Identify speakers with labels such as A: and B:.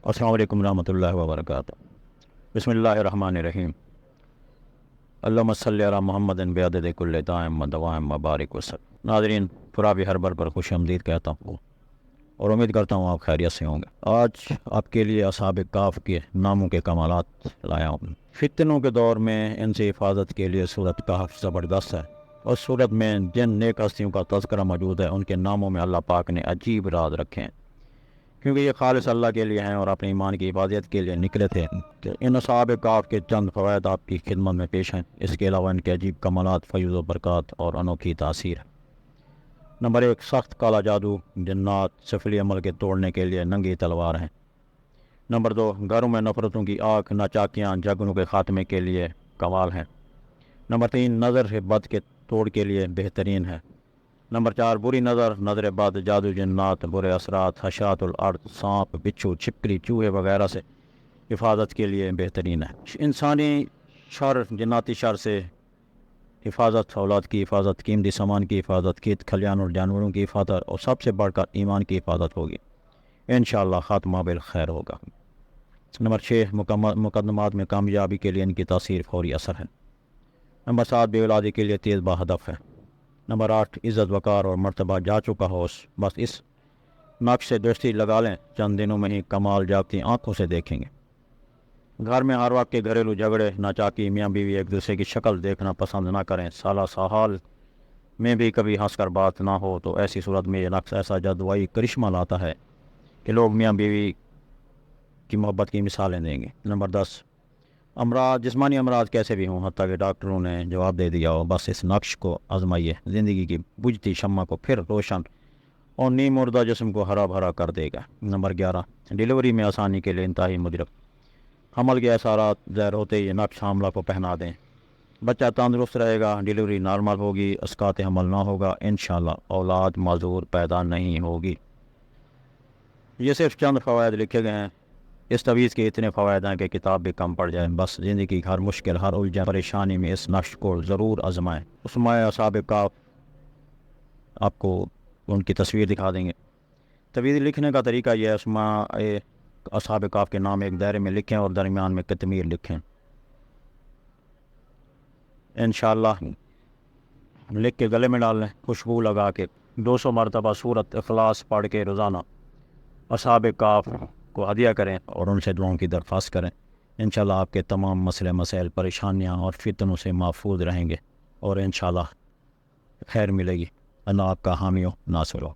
A: السلام علیکم ورحمۃ اللہ وبرکاتہ۔ بسم اللہ الرحمن الرحیم۔ اللہم صلی علی محمد بعدد کل دائم و دوائم مبارک وسلم۔ ناظرین، پرابی ہربر پر خوش آمدید کہتا ہوں اور امید کرتا ہوں آپ خیریت سے ہوں گے۔ آج آپ کے لیے اصحاب کہف کے ناموں کے کمالات لایا ہوں۔ فتنوں کے دور میں ان سے حفاظت کے لیے سورۃ کہف زبردست ہے، اور سورت میں جن نیک ہستیوں کا تذکرہ موجود ہے ان کے ناموں میں اللہ پاک نے عجیب راز رکھے ہیں، کیونکہ یہ خالص اللہ کے لیے ہیں اور اپنے ایمان کی حفاظت کے لیے نکلے تھے۔ کہ ان اصحاب کہف کے چند فوائد آپ کی خدمت میں پیش ہیں، اس کے علاوہ ان کے عجیب کمالات، فیض و برکات اور انوکھی تاثیر ہے۔ نمبر 1، سخت کالا جادو، جنات، سفلی عمل کے توڑنے کے لیے ننگی تلوار ہیں۔ نمبر 2، گھروں میں نفرتوں کی آگ، ناچاکیاں، جھگڑوں کے خاتمے کے لیے کمال ہیں۔ نمبر 3، نظر سے بد کے توڑ کے لیے بہترین ہے۔ نمبر 4، بری نظر، نظر بد، جادو، جنات، برے اثرات، حشرات الارض، سانپ، بچھو، چھپکلی، چوہے وغیرہ سے حفاظت کے لیے بہترین ہے۔ انسانی شر، جناتی شر سے حفاظت، اولاد کی حفاظت، قیمتی سامان کی حفاظت، کھیت کھلیان اور جانوروں کی حفاظت، اور سب سے بڑھ کر ایمان کی حفاظت ہوگی۔ انشاءاللہ خاتمہ بالخیر ہوگا۔ نمبر 6، مقدمات میں کامیابی کے لیے ان کی تاثیر فوری اثر ہے۔ نمبر 7، بے اولادی کے لیے تیز بہدف ہے۔ نمبر 8، عزت وقار اور مرتبہ جا چکا ہو، بس اس نقش سے درستی لگا لیں، چند دنوں میں ہی کمال جاگتی آنکھوں سے دیکھیں گے۔ گھر میں ہر وقت کے گھریلو جھگڑے، ناچاکی، میاں بیوی ایک دوسرے کی شکل دیکھنا پسند نہ کریں، سالہ سال میں بھی کبھی ہنس کر بات نہ ہو، تو ایسی صورت میں یہ نقش ایسا جادوائی کرشمہ لاتا ہے کہ لوگ میاں بیوی کی محبت کی مثالیں دیں گے۔ نمبر 10، امراض، جسمانی امراض کیسے بھی ہوں، حتیٰ کہ ڈاکٹروں نے جواب دے دیا ہو، بس اس نقش کو آزمائیے، زندگی کی بجھتی شمع کو پھر روشن اور نیم مردہ جسم کو ہرا بھرا کر دے گا۔ نمبر 11، ڈیلیوری میں آسانی کے لیے انتہائی مدرک، حمل کے اثرات ظاہر ہوتے یہ نقش حاملہ کو پہنا دیں، بچہ تندرست رہے گا، ڈیلیوری نارمل ہوگی، اسقاط حمل نہ ہوگا، انشاءاللہ اولاد معذور پیدا نہیں ہوگی۔ یہ صرف چند فوائد لکھے گئے ہیں، اس تویز کے اتنے فوائد ہیں کہ کتاب بھی کم پڑ جائے۔ بس زندگی کی ہر مشکل، ہر الجھن، پریشانی میں اس نقش کو ضرور آزمائیں۔ اسماء اصحاب کہف آپ کو ان کی تصویر دکھا دیں گے۔ تویز لکھنے کا طریقہ یہ ہے، اسماء اصحاب کہف کے نام ایک دائرے میں لکھیں اور درمیان میں کتمیر لکھیں۔ انشاءاللہ لکھ کے گلے میں ڈال لیں، خوشبو لگا کے 200 مرتبہ سورۃ اخلاص پڑھ کے روزانہ اصحاب کہف کو ہدیہ کریں اور ان سے دعاؤں کی درخواست کریں۔ انشاءاللہ آپ کے تمام مسئلے مسائل، پریشانیاں اور فتنوں سے محفوظ رہیں گے، اور انشاءاللہ خیر ملے گی۔ اللہ آپ کا حامی و ناصر ہو۔